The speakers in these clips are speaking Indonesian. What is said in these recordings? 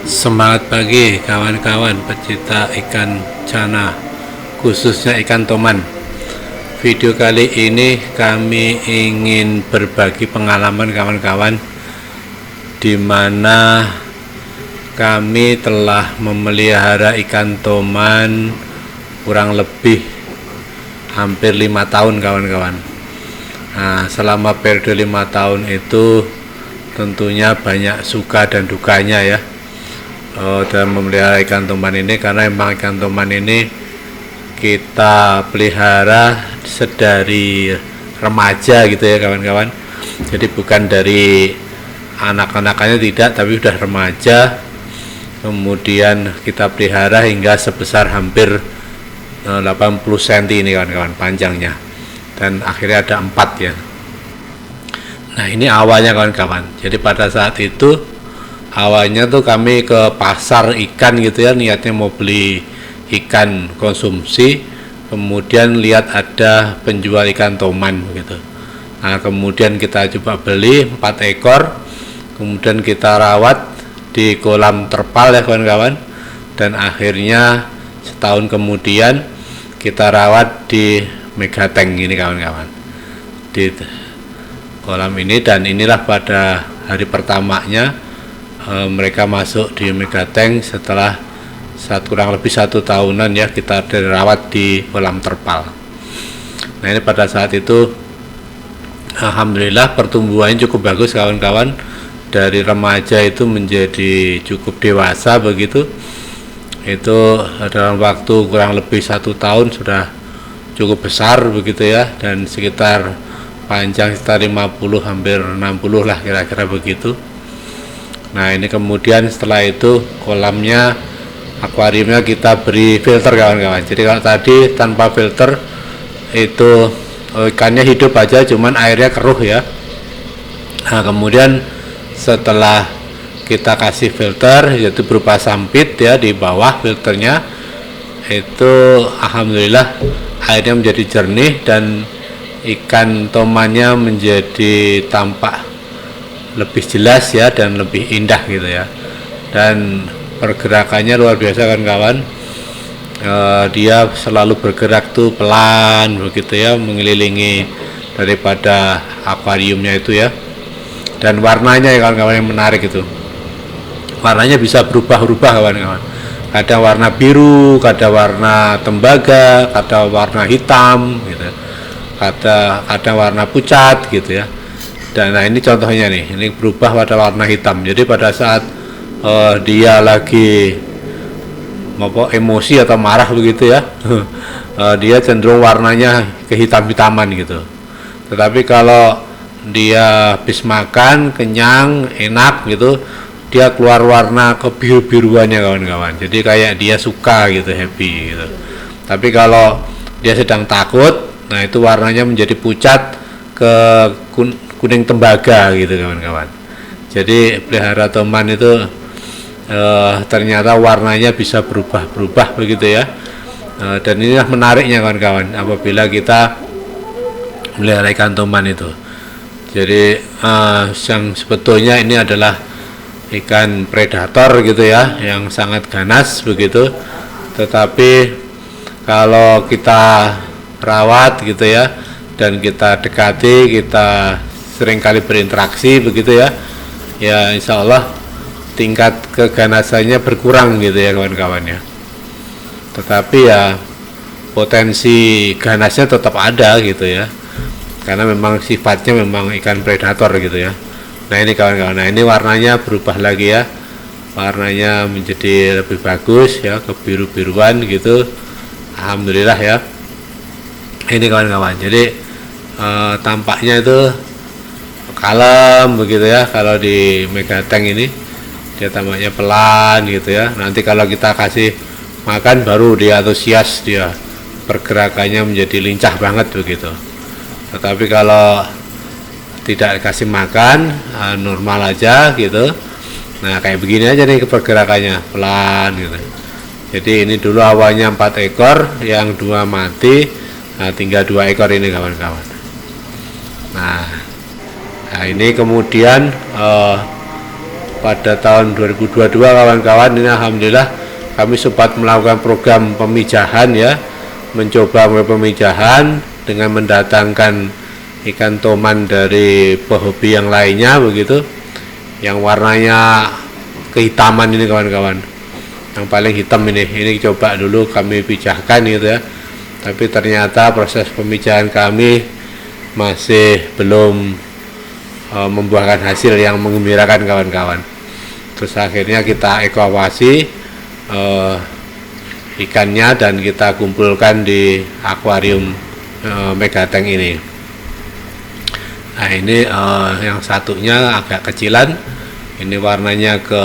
Semangat pagi kawan-kawan pecinta ikan cana, khususnya ikan toman. Video kali ini kami ingin berbagi pengalaman kawan-kawan, di mana kami telah memelihara ikan toman kurang lebih hampir 5 tahun kawan-kawan. Nah, selama periode 5 tahun itu tentunya banyak suka dan dukanya ya, dalam memelihara ikan toman ini, karena memang ikan toman ini kita pelihara sedari remaja gitu ya kawan-kawan. Jadi bukan dari anak-anakannya, tidak, tapi udah remaja. Kemudian kita pelihara hingga sebesar hampir 80 cm ini kawan-kawan panjangnya, dan akhirnya ada 4 ya. Nah, ini awalnya kawan-kawan. Jadi pada saat itu awalnya tuh kami ke pasar ikan gitu ya, niatnya mau beli ikan konsumsi, kemudian lihat ada penjual ikan toman gitu. Nah, kemudian kita coba beli 4 ekor, kemudian kita rawat di kolam terpal ya kawan-kawan, dan akhirnya setahun kemudian kita rawat di megatank ini kawan-kawan, di kolam ini. Dan inilah pada hari pertamanya mereka masuk di megatank setelah kurang lebih 1 tahunan ya kita dirawat di kolam terpal. Nah, ini pada saat itu alhamdulillah pertumbuhannya cukup bagus kawan-kawan, dari remaja itu menjadi cukup dewasa begitu. Itu dalam waktu kurang lebih 1 tahun sudah cukup besar begitu ya, dan sekitar panjang sekitar 50 hampir 60 lah kira-kira begitu. Nah, ini kemudian setelah itu kolamnya, akuariumnya kita beri filter kawan-kawan. Jadi kalau tadi tanpa filter itu ikannya hidup aja, cuman airnya keruh ya. Nah, kemudian setelah kita kasih filter, yaitu berupa sampit ya di bawah filternya, itu alhamdulillah airnya menjadi jernih dan ikan tomannya menjadi tampak lebih jelas ya, dan lebih indah gitu ya. Dan pergerakannya luar biasa kan kawan. Dia selalu bergerak tuh pelan begitu ya, mengelilingi daripada akuariumnya itu ya. Dan warnanya ya kawan-kawan yang menarik itu, warnanya bisa berubah-ubah kawan-kawan. Kadang warna biru, kadang warna tembaga, kadang warna hitam gitu, kadang warna pucat gitu ya. Dan nah, ini contohnya nih, ini berubah pada warna hitam. Jadi pada saat dia lagi emosi atau marah begitu ya, dia cenderung warnanya kehitam-hitaman gitu. Tetapi kalau dia habis makan kenyang enak gitu, dia keluar warna kebiru-biruannya kawan-kawan. Jadi kayak dia suka gitu, happy gitu. Tapi kalau dia sedang takut, nah itu warnanya menjadi pucat ke kuning tembaga gitu kawan-kawan. Jadi pelihara toman itu ternyata warnanya bisa berubah-berubah begitu ya. Dan inilah menariknya kawan-kawan apabila kita melihara ikan toman itu. Jadi yang sebetulnya ini adalah ikan predator gitu ya, yang sangat ganas begitu. Tetapi kalau kita rawat gitu ya, dan kita dekati, kita seringkali berinteraksi begitu ya, ya insya Allah tingkat keganasannya berkurang gitu ya kawan-kawan ya. Tetapi ya potensi ganasnya tetap ada gitu ya, karena memang sifatnya memang ikan predator gitu ya. Nah, ini kawan-kawan, nah ini warnanya berubah lagi ya, warnanya menjadi lebih bagus ya, kebiru-biruan gitu, alhamdulillah ya. Ini kawan-kawan, jadi tampaknya itu kalem begitu ya. Kalau di megatank ini dia tampaknya pelan gitu ya. Nanti kalau kita kasih makan baru dia antusias, dia pergerakannya menjadi lincah banget begitu. Tetapi kalau tidak kasih makan, normal aja gitu, nah kayak begini aja nih pergerakannya, pelan gitu. Jadi ini dulu awalnya 4 ekor, yang 2 mati, nah tinggal 2 ekor ini kawan-kawan. Nah ini kemudian pada tahun 2022 kawan-kawan, ini alhamdulillah kami sempat melakukan program pemijahan ya, mencoba pemijahan dengan mendatangkan ikan toman dari pehobi yang lainnya begitu, yang warnanya kehitaman ini kawan-kawan, yang paling hitam ini coba dulu kami pijahkan gitu ya, tapi ternyata proses pemijahan kami masih belum membuahkan hasil yang menggembirakan kawan-kawan. Terus akhirnya kita evakuasi ikannya dan kita kumpulkan di akuarium Megatank ini. Nah ini yang satunya agak kecilan, ini warnanya ke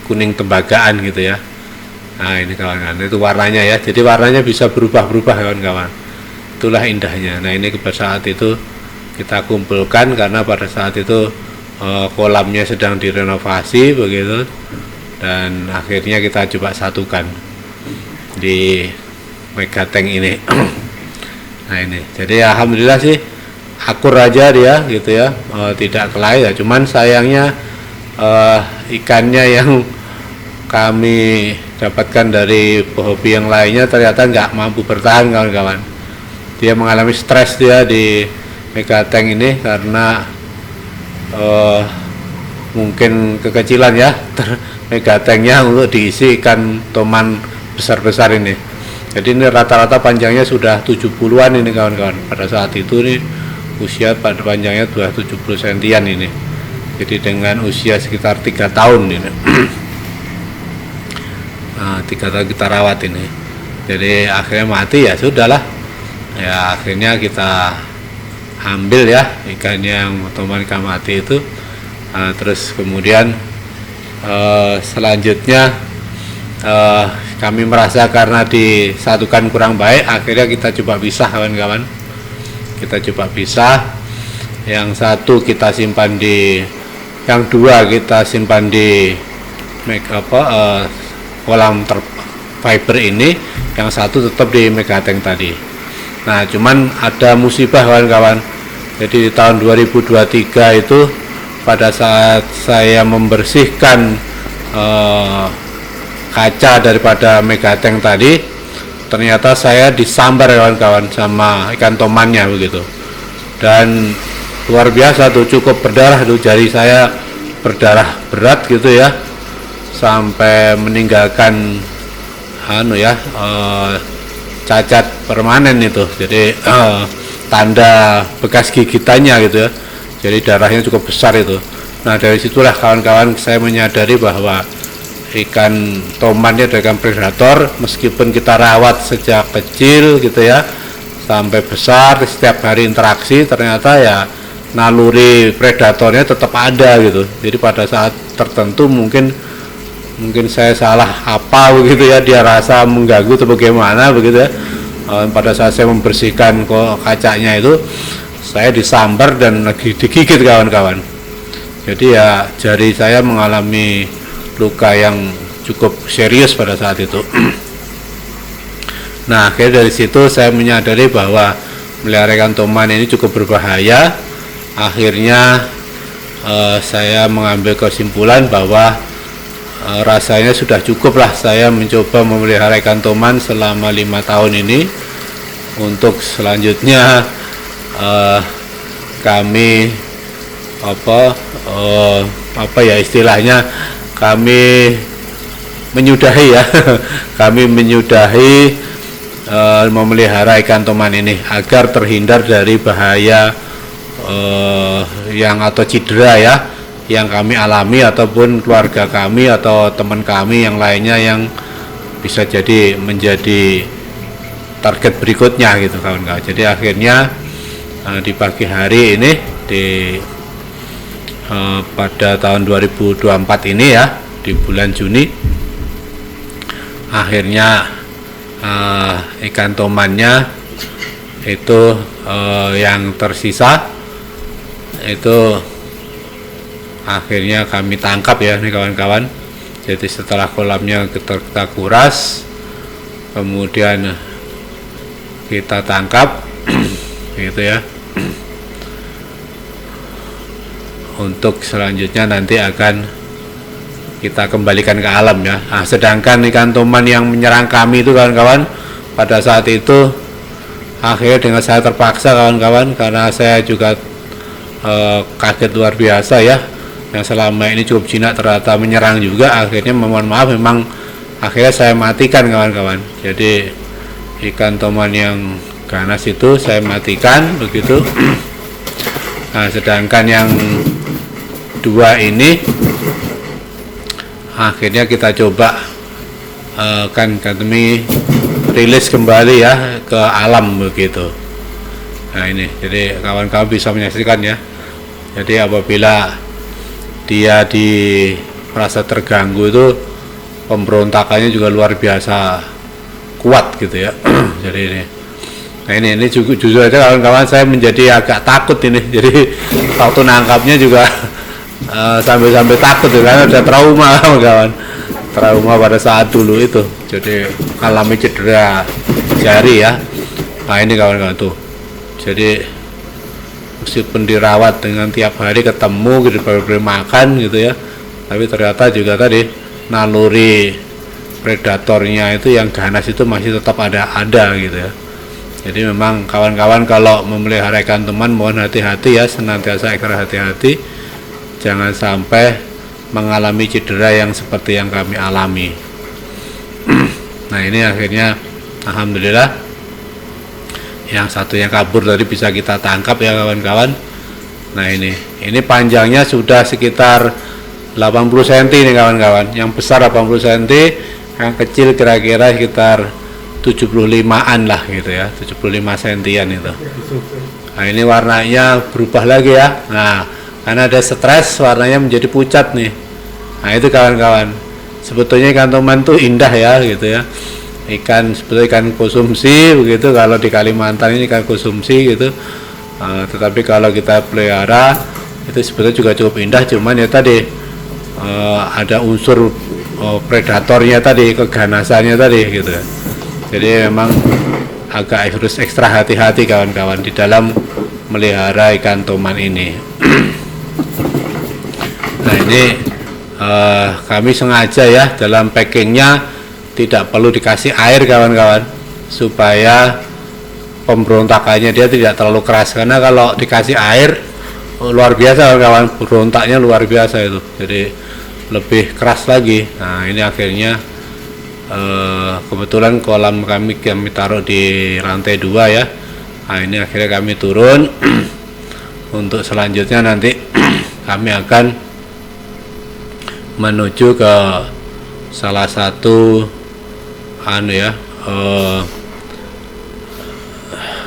kuning tembagaan gitu ya. Nah ini kawan-kawan, itu warnanya ya, jadi warnanya bisa berubah-berubah kawan-kawan, itulah indahnya. Nah ini pada saat itu kita kumpulkan karena pada saat itu kolamnya sedang direnovasi begitu, dan akhirnya kita coba satukan di Megatank ini. Nah ini, jadi alhamdulillah sih akur aja dia gitu ya, tidak kelahi ya, cuman sayangnya ikannya yang kami dapatkan dari pehobi yang lainnya ternyata nggak mampu bertahan kawan-kawan. Dia mengalami stres dia di Megatank ini karena mungkin kekecilan ya Megatanknya untuk diisi ikan toman besar-besar ini. Jadi ini rata-rata panjangnya sudah 70-an ini kawan-kawan. Pada saat itu nih usia pada panjangnya sudah 70 sentian ini. Jadi dengan usia sekitar 3 tahun ini. Nah, 3 tahun kita rawat ini. Jadi akhirnya mati ya sudahlah. Ya akhirnya kita ambil ya ikan yang toman ikan mati itu. Terus kemudian selanjutnya kami merasa karena disatukan kurang baik, akhirnya kita coba pisah kawan-kawan. Kita coba pisah, yang satu kita simpan di, yang dua kita simpan di kolam fiber ini, yang satu tetap di Megatank tadi. Nah cuman ada musibah kawan-kawan. Jadi di tahun 2023 itu pada saat saya membersihkan kaca daripada Megatank tadi, ternyata saya disambar kawan-kawan sama ikan tomannya begitu, dan luar biasa tuh, cukup berdarah tuh, jari saya berdarah berat gitu ya, sampai meninggalkan cacat permanen itu, jadi tanda bekas gigitannya gitu ya, jadi darahnya cukup besar itu. Nah dari situlah kawan-kawan saya menyadari bahwa ikan toman ini adalah ikan predator, meskipun kita rawat sejak kecil gitu ya sampai besar, setiap hari interaksi, ternyata ya naluri predatornya tetap ada gitu. Jadi pada saat tertentu mungkin saya salah apa begitu ya, dia rasa mengganggu atau bagaimana begitu ya. Pada saat saya membersihkan kacanya itu, saya disambar dan lagi digigit kawan-kawan. Jadi ya jari saya mengalami luka yang cukup serius pada saat itu. Nah akhirnya dari situ saya menyadari bahwa melihara ikan toman ini cukup berbahaya. Akhirnya saya mengambil kesimpulan bahwa rasanya sudah cukup lah saya mencoba memelihara ikan toman selama 5 tahun ini. Untuk selanjutnya kami istilahnya kami menyudahi ya kami menyudahi memelihara ikan toman ini agar terhindar dari bahaya yang atau cedera ya yang kami alami, ataupun keluarga kami atau teman kami yang lainnya yang bisa jadi menjadi target berikutnya gitu kawan-kawan. Jadi akhirnya di pagi hari ini pada tahun 2024 ini ya, di bulan Juni, akhirnya ikan tomannya itu yang tersisa itu akhirnya kami tangkap ya nih kawan-kawan. Jadi setelah kolamnya kita kuras, kemudian kita tangkap gitu ya. Untuk selanjutnya nanti akan kita kembalikan ke alam ya. Nah, sedangkan ikan toman yang menyerang kami itu kawan-kawan, pada saat itu akhirnya dengan saya terpaksa kawan-kawan, karena saya juga kaget luar biasa ya, yang selama ini cukup jinak ternyata menyerang juga. Akhirnya mohon maaf, memang akhirnya saya matikan kawan-kawan. Jadi ikan toman yang ganas itu saya matikan begitu. Nah, sedangkan yang dua ini akhirnya kita coba kan kami rilis kembali ya ke alam begitu. Nah ini, jadi kawan-kawan bisa menyaksikan ya. Jadi apabila dia merasa terganggu itu, pemberontakannya juga luar biasa kuat gitu ya. Jadi ini, nah ini jujur aja kawan-kawan, saya menjadi agak takut ini. Jadi waktu nangkapnya juga sampai takut ya, karena ada trauma kawan-kawan. Trauma pada saat dulu itu, jadi alami cedera jari ya. Nah ini kawan-kawan tuh, jadi meskipun dirawat dengan tiap hari ketemu gitu, diberi makan gitu ya, tapi ternyata juga tadi naluri predatornya itu yang ganas itu masih tetap ada gitu ya. Jadi memang kawan-kawan kalau memelihara ikan toman mohon hati-hati ya, senantiasa ekstra hati-hati, jangan sampai mengalami cedera yang seperti yang kami alami. Nah ini akhirnya alhamdulillah yang satu yang kabur tadi bisa kita tangkap ya kawan-kawan. Nah ini panjangnya sudah sekitar 80 cm nih kawan-kawan. Yang besar 80 cm, yang kecil kira-kira sekitar 75-an lah gitu ya, 75 cm itu. Nah ini warnanya berubah lagi ya. Nah karena ada stres, warnanya menjadi pucat nih. Nah itu kawan-kawan, sebetulnya ikan toman tuh indah ya gitu ya, sebetulnya ikan konsumsi begitu, kalau di Kalimantan ini ikan konsumsi gitu. Tetapi kalau kita pelihara itu sebetulnya juga cukup indah, cuman ya tadi ada unsur predatornya tadi, keganasannya tadi gitu ya. Jadi memang agak harus ekstra hati-hati kawan-kawan di dalam melihara ikan toman ini. Nah ini kami sengaja ya dalam packingnya tidak perlu dikasih air kawan-kawan, supaya pemberontakannya dia tidak terlalu keras, karena kalau dikasih air luar biasa kawan-kawan, berontaknya luar biasa itu, jadi lebih keras lagi. Nah ini akhirnya kebetulan kolam kami taruh di lantai 2 ya. Nah ini akhirnya kami turun. Untuk selanjutnya nanti kami akan menuju ke salah satu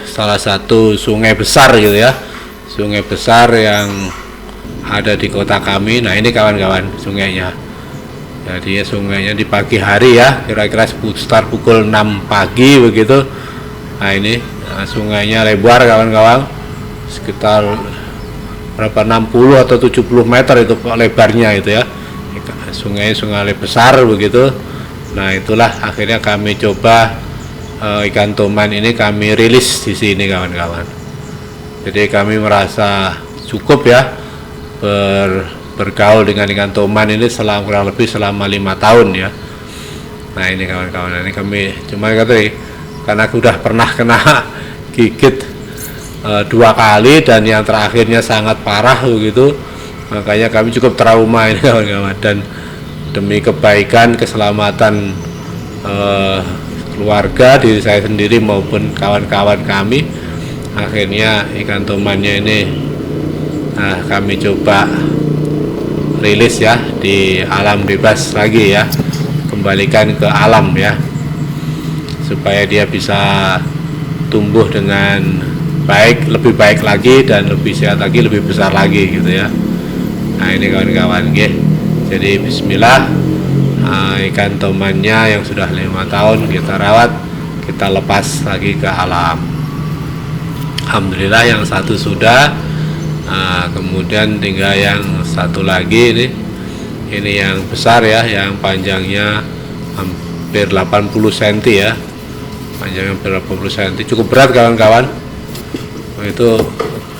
salah satu sungai besar gitu ya, sungai besar yang ada di kota kami. Nah ini kawan-kawan sungainya, jadi sungainya di pagi hari ya, kira-kira sekitar pukul 6 pagi begitu. Nah ini sungainya lebar kawan-kawan, sekitar berapa, 60 atau 70 meter itu lebarnya itu ya, sungai besar begitu. Nah itulah akhirnya kami coba ikan toman ini kami rilis di sini kawan-kawan. Jadi kami merasa cukup ya bergaul dengan ikan toman ini kurang lebih selama 5 tahun ya. Nah ini kawan-kawan, ini kami cuma karena sudah pernah kena gigit 2 kali dan yang terakhirnya sangat parah begitu, makanya kami cukup trauma ini kawan-kawan. Dan demi kebaikan keselamatan keluarga, diri saya sendiri maupun kawan-kawan kami, akhirnya ikan tomannya ini kami coba rilis ya di alam bebas lagi ya, kembalikan ke alam ya, supaya dia bisa tumbuh dengan baik, lebih baik lagi dan lebih sehat lagi, lebih besar lagi gitu ya. Nah ini kawan-kawan jadi bismillah, ikan tomannya yang sudah 5 tahun kita rawat, kita lepas lagi ke alam. Alhamdulillah yang satu sudah, kemudian tinggal yang satu lagi ini yang besar ya, yang panjangnya hampir 80 cm ya, panjangnya hampir 80 cm, cukup berat kawan-kawan. Itu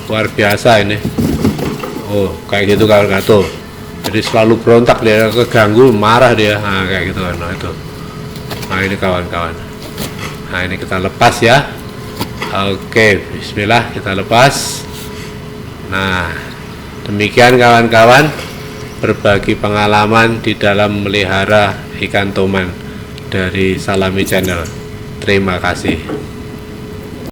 luar biasa ini. Oh kayak gitu kawan-kawan tuh. jadi selalu berontak dia, keganggu marah dia, nah kayak gitu kan. Nah itu, nah ini kawan-kawan, nah ini kita lepas ya. Oke, bismillah, kita lepas. Nah demikian kawan-kawan, berbagi pengalaman di dalam melihara ikan toman dari Salami Channel. Terima kasih.